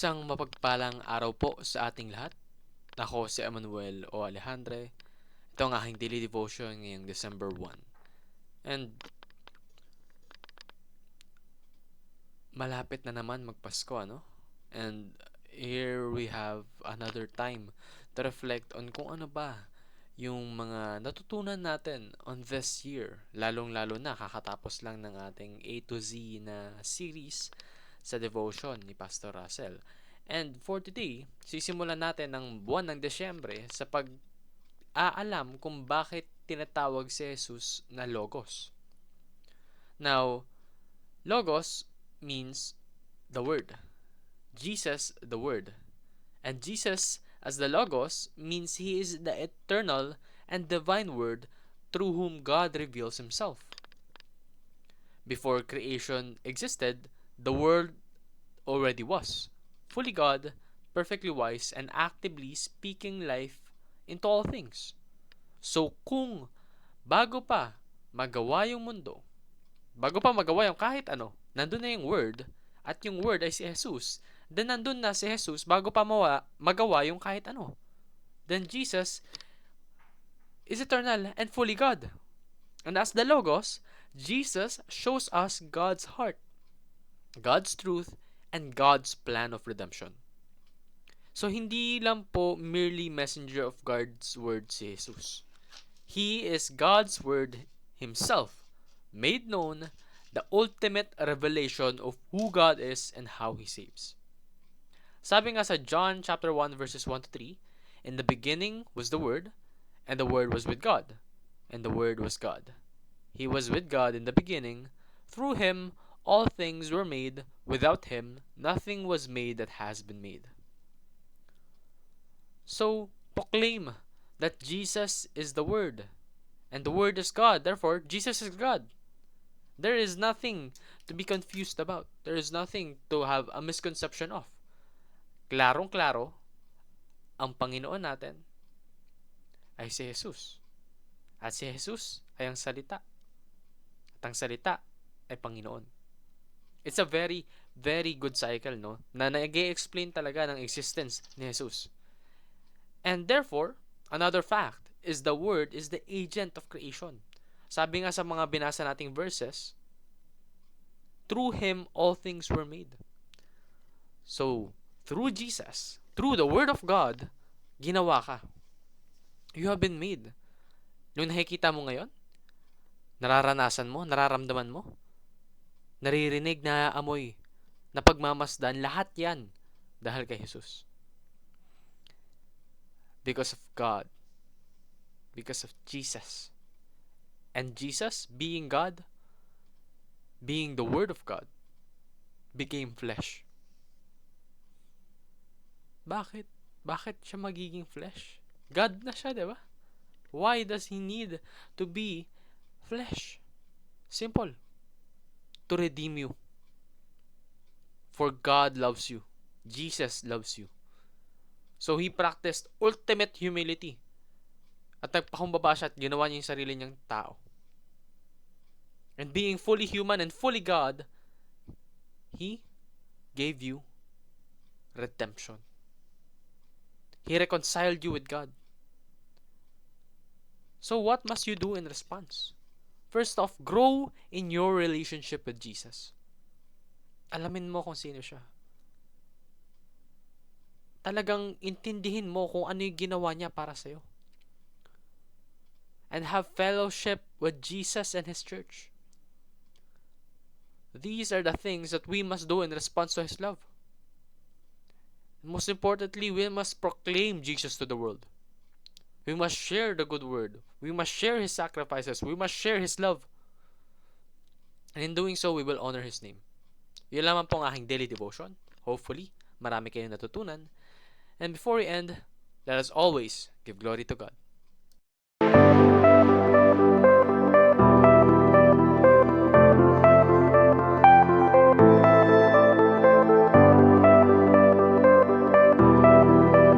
Isang mapagpalang araw po sa ating lahat. Ako si Emmanuel o Alejandre. Ito ang aking daily devotion ngayong December 1. And malapit na naman magpasko, ano? And here we have another time to reflect on kung ano ba yung mga natutunan natin on this year. Lalong-lalo na kakatapos lang ng ating A to Z na series sa devotion ni Pastor Russell. And for today, sisimulan natin ang buwan ng Desyembre sa pag-aalam kung bakit tinatawag si Jesus na Logos. Now, Logos means the Word. Jesus, the Word. And Jesus, as the Logos, means He is the eternal and divine Word through whom God reveals Himself. Before creation existed, the world already was, fully God, perfectly wise, and actively speaking life into all things. So kung bago pa magawa yung mundo, bago pa magawa yung kahit ano, nandun na yung Word, at yung Word ay si Jesus, then nandun na si Jesus bago pa magawa yung kahit ano. Then Jesus is eternal and fully God. And as the Logos, Jesus shows us God's heart, God's truth, and God's plan of redemption. So, hindi lang po merely messenger of God's word si Jesus. He is God's word Himself, made known, the ultimate revelation of who God is and how He saves. Sabi nga sa John chapter 1 verses 1 to 3, in the beginning was the Word, and the Word was with God, and the Word was God. He was with God in the beginning. Through Him all things were made. Without Him nothing was made that has been made. So, proclaim that Jesus is the Word, and the Word is God. Therefore, Jesus is God. There is nothing to be confused about. There is nothing to have a misconception of. Klarong-klaro, ang Panginoon natin ay si Jesus. At si Jesus ay ang salita. At ang salita ay Panginoon. It's a very, very good cycle, no? Na nag-explain talaga ng existence ni Jesus. And therefore, another fact is the Word is the agent of creation. Sabi nga sa mga binasa nating verses, through Him all things were made. So, through Jesus, through the Word of God, ginawa ka. You have been made. Nung nakikita mo ngayon, nararanasan mo, nararamdaman mo, naririnig na amoy, na pagmamasdan, lahat yan dahil kay Jesus. Because of God. Because of Jesus. And Jesus, being God, being the Word of God, became flesh. Bakit? Bakit siya magiging flesh? God na siya, di ba? Why does He need to be flesh? Simple. To redeem you. For God loves you. Jesus loves you. So He practiced ultimate humility. At nagpakumbaba siya at ginawa niya yung sarili niyang tao. And being fully human and fully God, He gave you redemption. He reconciled you with God. So what must you do in response? First off, grow in your relationship with Jesus. Alamin mo kung sino siya. Talagang intindihin mo kung ano yung ginawa niya para sa'yo. And have fellowship with Jesus and His church. These are the things that we must do in response to His love. Most importantly, we must proclaim Jesus to the world. We must share the good word. We must share His sacrifices. We must share His love. And in doing so, we will honor His name. Yun lamang po ang aking daily devotion. Hopefully, marami kayong natutunan. And before we end, let us always give glory to God.